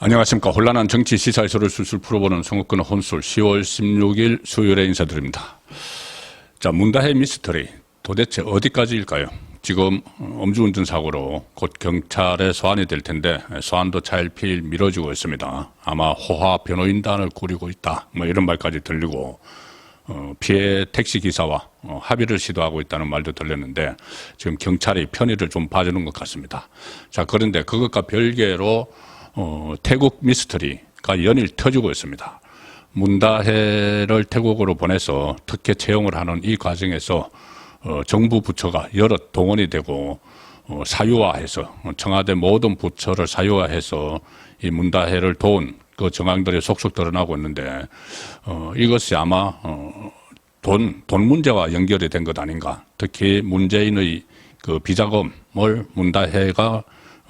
안녕하십니까. 혼란한 정치 시사에서를 술술 풀어보는 송욱근 혼술 10월 16일 수요일에 인사드립니다. 자, 문다혜 미스터리 도대체 어디까지일까요? 지금 음주운전 사고로 곧 경찰에 소환이 될 텐데 소환도 차일피일 미뤄지고 있습니다. 아마 호화 변호인단을 꾸리고 있다, 뭐 이런 말까지 들리고 피해 택시기사와 합의를 시도하고 있다는 말도 들렸는데 지금 경찰이 편의를 좀 봐주는 것 같습니다. 자, 그런데 그것과 별개로 태국 미스터리가 연일 터지고 있습니다. 문다혜를 태국으로 보내서 특혜 채용을 하는 이 과정에서 정부 부처가 여러 동원이 되고 사유화해서 청와대 모든 부처를 사유화해서 이 문다혜를 도운 그 정황들이 속속 드러나고 있는데 이것이 아마 돈 문제와 연결이 된 것 아닌가. 특히 문재인의 그 비자금을 문다혜가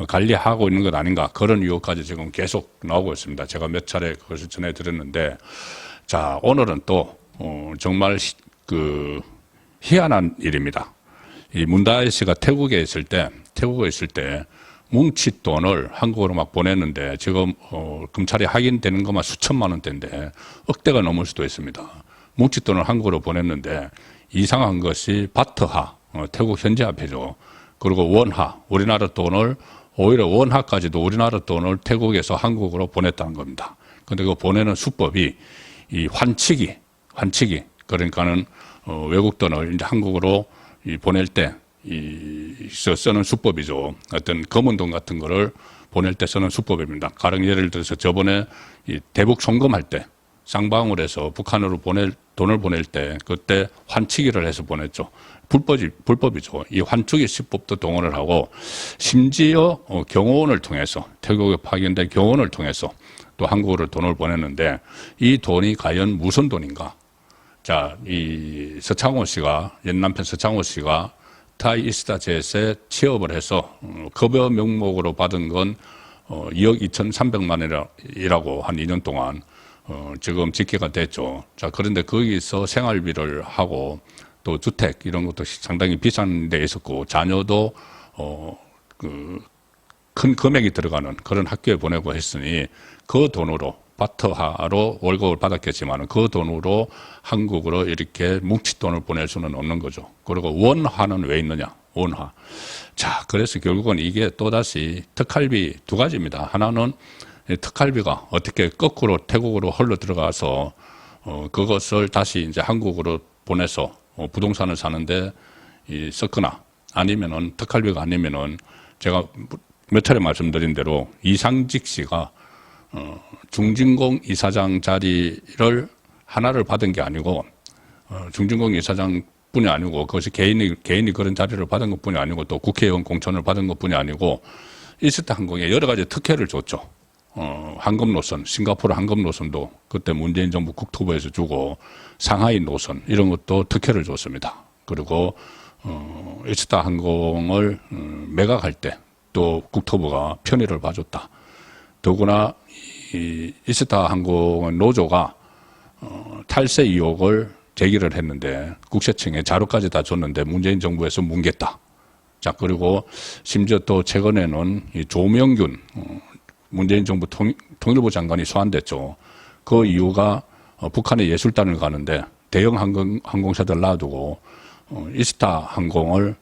관리하고 있는 것 아닌가, 그런 의혹까지 지금 계속 나오고 있습니다. 제가 몇 차례 그것을 전해드렸는데, 자, 오늘은 또 정말 희한한 일입니다. 이 문다혜 씨가 태국에 있을 때 뭉칫돈을 한국으로 막 보냈는데 지금 검찰이 확인되는 것만 수천만 원대인데 억대가 넘을 수도 있습니다. 뭉칫돈을 한국으로 보냈는데 이상한 것이 바트화, 태국 현지 화폐죠. 그리고 원화, 우리나라 돈을 오히려 원화까지도 우리나라 돈을 태국에서 한국으로 보냈다는 겁니다. 근데 그 보내는 수법이 이 환치기, 그러니까는 외국 돈을 이제 한국으로 보낼 때 쓰는 수법이죠. 어떤 검은 돈 같은 거를 보낼 때 쓰는 수법입니다. 가령 예를 들어서 저번에 이 대북 송금할 때 쌍방울 해서 북한으로 돈을 보낼 때 그때 환치기를 해서 보냈죠. 불법이죠. 이 환치기 시법도 동원을 하고 심지어 경호원을 통해서, 태국에 파견된 경호원을 통해서 또 한국으로 돈을 보냈는데 이 돈이 과연 무슨 돈인가? 자, 이 서창호 씨가, 옛 남편 서창호 씨가 타이 이스타젯에 취업을 해서 급여 명목으로 받은 건 2억 2,300만 원이라고 한 2년 동안 지금 집계가 됐죠. 자, 그런데 거기서 생활비를 하고 또 주택 이런 것도 상당히 비싼 데 있었고 자녀도 큰 금액이 들어가는 그런 학교에 보내고 했으니 그 돈으로 바트화로 월급을 받았겠지만 그 돈으로 한국으로 이렇게 뭉칫돈을 보낼 수는 없는 거죠. 그리고 원화는 왜 있느냐? 원화. 자, 그래서 결국은 이게 또다시 특활비 두 가지입니다. 하나는 특활비가 어떻게 거꾸로 태국으로 흘러 들어가서 그것을 다시 이제 한국으로 보내서 부동산을 사는데 썼거나 아니면은 특활비가 아니면은 제가 몇 차례 말씀드린 대로 이상직 씨가 중진공 이사장 자리를 하나를 받은 게 아니고 중진공 이사장 뿐이 아니고 그것이 개인이 그런 자리를 받은 것 뿐이 아니고 또 국회의원 공천을 받은 것 뿐이 아니고 이스타 항공에 여러 가지 특혜를 줬죠. 황금 노선, 싱가포르 황금 노선도 그때 문재인 정부 국토부에서 주고 상하이 노선 이런 것도 특혜를 줬습니다. 그리고 이스타 항공을 매각할 때 또 국토부가 편의를 봐줬다. 더구나 이 이스타 항공의 노조가 탈세 의혹을 제기를 했는데 국세청에 자료까지 다 줬는데 문재인 정부에서 뭉갰다. 자, 그리고 심지어 또 최근에는 이 조명균 문재인 정부 통일부 장관이 소환됐죠. 그 이유가 북한에 예술단을 가는데 대형 항공사들 놔두고 이스타 항공을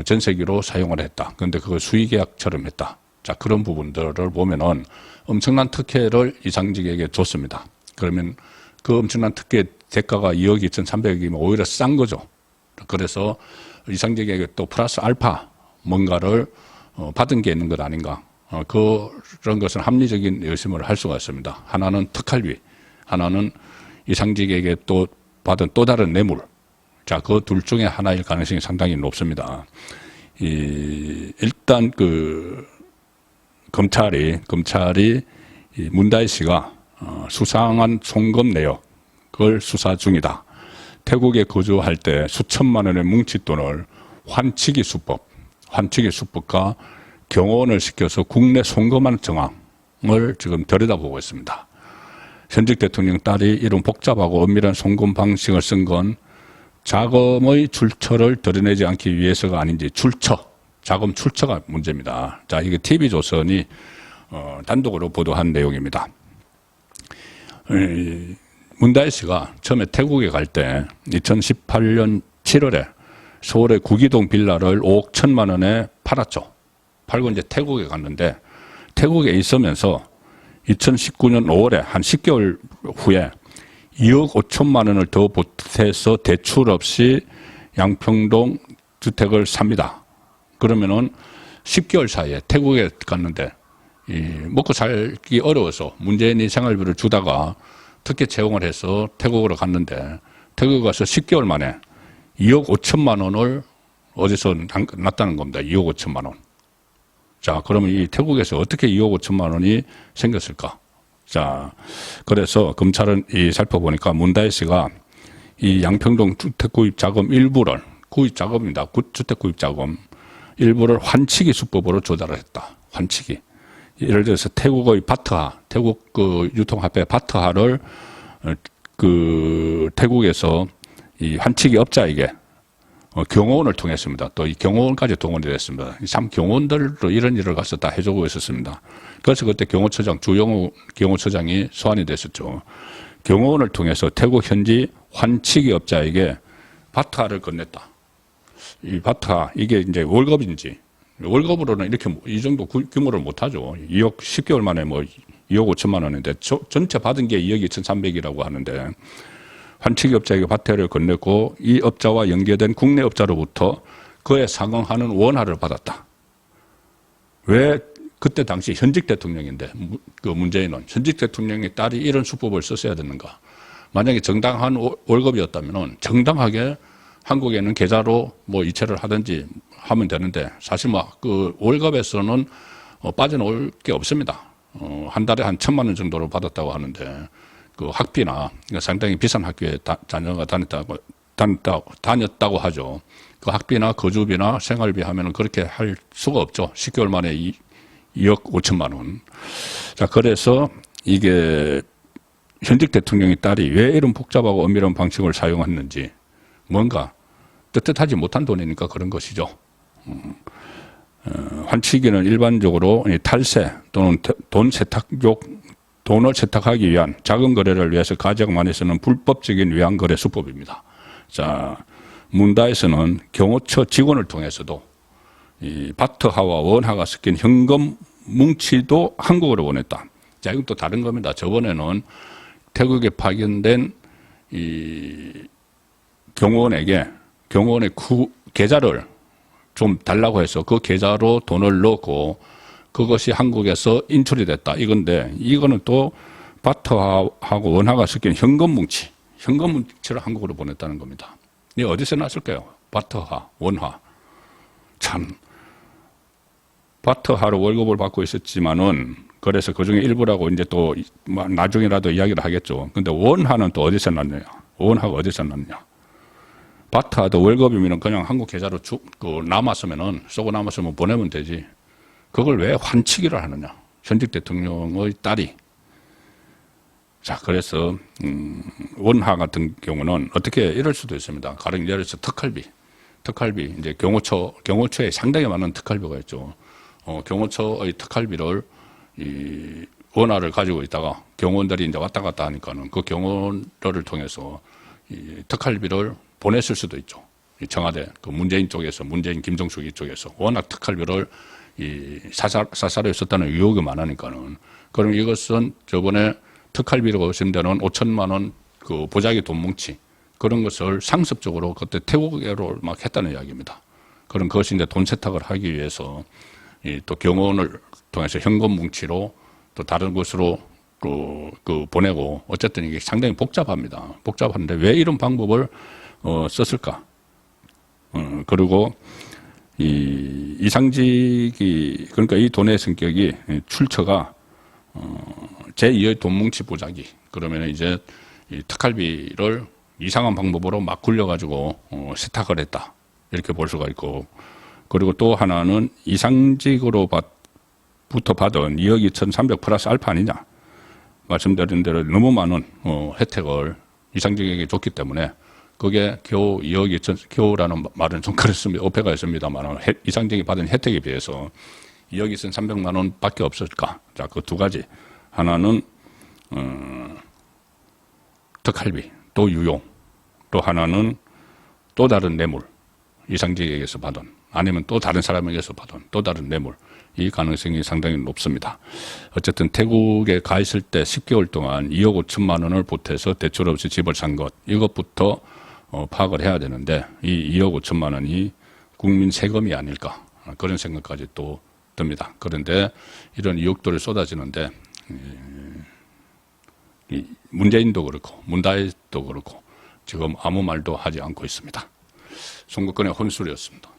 전세기로 사용을 했다. 그런데 그걸 수의계약처럼 했다. 자, 그런 부분들을 보면은 엄청난 특혜를 이상직에게 줬습니다. 그러면 그 엄청난 특혜 대가가 2억 2,300억이면 오히려 싼 거죠. 그래서 이상직에게 또 플러스 알파 뭔가를 받은 게 있는 것 아닌가. 그런 것은 합리적인 의심을 할 수가 있습니다. 하나는 특활비, 하나는 이상직에게 또 받은 또 다른 뇌물. 자, 그 둘 중에 하나일 가능성이 상당히 높습니다. 일단 검찰이 문다혜 씨가 수상한 송금 내역을 수사 중이다. 태국에 거주할 때 수천만 원의 뭉칫돈을 환치기 수법과 경호원을 시켜서 국내 송금하는 정황을 지금 들여다보고 있습니다. 현직 대통령 딸이 이런 복잡하고 엄밀한 송금 방식을 쓴 건 자금의 출처를 드러내지 않기 위해서가 아닌지 자금 출처가 문제입니다. 자, 이게 TV조선이 단독으로 보도한 내용입니다. 문다혜 씨가 처음에 태국에 갈 때 2018년 7월에 서울의 구기동 빌라를 5억 1천만 원에 팔았죠. 팔고 이제 태국에 갔는데 태국에 있으면서 2019년 5월에 한 10개월 후에 2억 5천만 원을 더 보태서 대출 없이 양평동 주택을 삽니다. 그러면은 10개월 사이에 태국에 갔는데 먹고 살기 어려워서 문재인이 생활비를 주다가 특혜 채용을 해서 태국으로 갔는데 태국에 가서 10개월 만에 2억 5천만 원을 어디서 났다는 겁니다. 2억 5천만 원. 자, 그러면 이 태국에서 어떻게 2억 5천만 원이 생겼을까? 자, 그래서 검찰은 살펴보니까 문다혜 씨가 이 양평동 주택 구입 자금 일부를 구입 자금입니다. 주택 구입 자금 일부를 환치기 수법으로 조달을 했다. 환치기. 예를 들어서 태국의 바트하, 태국 그 유통화폐 바트하를 그 태국에서 이 환치기 업자에게 경호원을 통했습니다. 또 이 경호원까지 동원이 됐습니다. 참 경호원들도 이런 일을 가서 다 해주고 있었습니다. 그래서 그때 경호처장 주영우 경호처장이 소환이 됐었죠. 경호원을 통해서 태국 현지 환치기 업자에게 바트하를 건넸다. 이 바트하 이게 이제 월급인지 월급으로는 이렇게 이 정도 규모를 못하죠. 2억 10개월 만에 뭐 2억 5천만 원인데 전체 받은 게 2억 2,300이라고 하는데 환치기 업자에게 바트를 건넸고 이 업자와 연계된 국내 업자로부터 그에 상응하는 원화를 받았다. 왜 그때 당시 현직 대통령인데 그 문재인은 현직 대통령의 딸이 이런 수법을 썼어야 되는가? 만약에 정당한 월급이었다면 정당하게 한국에는 계좌로 뭐 이체를 하든지 하면 되는데 사실 뭐 그 월급에서는 빠져나올 게 없습니다. 한 달에 한 1,000만 원 정도를 받았다고 하는데 그 학비나 상당히 비싼 학교에 자녀가 다녔다고 하죠. 그 학비나 거주비나 생활비 하면은 그렇게 할 수가 없죠. 10개월 만에 2억 5천만 원. 자, 그래서 이게 현직 대통령의 딸이 왜 이런 복잡하고 엄밀한 방식을 사용했는지 뭔가 뜻하지 못한 돈이니까 그런 것이죠. 환치기는 일반적으로 탈세 또는 돈을 세탁하기 위한 자금 거래를 위해서 가장 많이 쓰는 불법적인 외환거래 수법입니다. 자, 문다에서는 경호처 직원을 통해서도 이 바트하와 원화가 섞인 현금 뭉치도 한국으로 보냈다. 자, 이건 또 다른 겁니다. 저번에는 태국에 파견된 이 경호원의 계좌를 좀 달라고 해서 그 계좌로 돈을 넣고 그것이 한국에서 인출이 됐다. 이건데 이거는 또 바트하고 원화가 섞인 현금 뭉치를 한국으로 보냈다는 겁니다. 이게 어디서 났을까요? 바트하, 원화. 참 바트하로 월급을 받고 있었지만은 그래서 그중에 일부라고 이제 또 나중에라도 이야기를 하겠죠. 근데 원화는 또 어디서 났느냐? 원화가 어디서 났느냐? 바트하도 월급이면 그냥 한국 계좌로 쓰고 남았으면 보내면 되지. 그걸 왜 환치기를 하느냐? 현직 대통령의 딸이. 자, 그래서 원화 같은 경우는 어떻게 이럴 수도 있습니다. 가령 예를 들어서 특활비 이제 경호처에 상당히 많은 특활비가 있죠. 경호처의 특활비를 이 원화를 가지고 있다가 경호원들이 이제 왔다 갔다 하니까는 그 경호원들을 통해서 이 특활비를 보냈을 수도 있죠. 청와대 그 문재인 쪽에서 문재인 김정숙 이쪽에서 워낙 특활비를 이 사사로에 썼다는 의혹이 많으니까는 그럼 이것은 저번에 특활비로 거신되는 5천만 원 그 보자기 돈 뭉치 그런 것을 상습적으로 그때 태국으로 막 했다는 이야기입니다. 그런 것이 이제 돈 세탁을 하기 위해서 또 경호원을 통해서 현금 뭉치로 또 다른 곳으로 그 보내고 어쨌든 이게 상당히 복잡합니다. 복잡한데 왜 이런 방법을 썼을까? 그리고 이 이상직이 그러니까 이 돈의 성격이 출처가 제2의 돈뭉치 보자기 그러면 이제 이 특활비를 이상한 방법으로 막 굴려가지고 세탁을 했다 이렇게 볼 수가 있고 그리고 또 하나는 이상직으로부터 받은 2억 2,300 플러스 알파 아니냐 말씀드린 대로 너무 많은 혜택을 이상직에게 줬기 때문에 그게 겨우 2억 2천 겨우라는 말은 좀 그렇습니다. 어폐가 있습니다만 이상직이 받은 혜택에 비해서 2억 2,300만 원밖에 없을까? 자, 그 두 가지. 하나는 특할비, 또 유용, 또 하나는 또 다른 뇌물, 이상직에게서 받은, 아니면 또 다른 사람에게서 받은 또 다른 뇌물, 이 가능성이 상당히 높습니다. 어쨌든 태국에 가 있을 때 10개월 동안 2억 5천만 원을 보태서 대출 없이 집을 산 것, 이것부터 파악을 해야 되는데, 이 2억 5천만 원이 국민 세금이 아닐까, 그런 생각까지 또 듭니다. 그런데 이런 의혹들이 쏟아지는데, 문재인도 그렇고 문다혜도 그렇고 지금 아무 말도 하지 않고 있습니다. 송국근의 혼술이었습니다.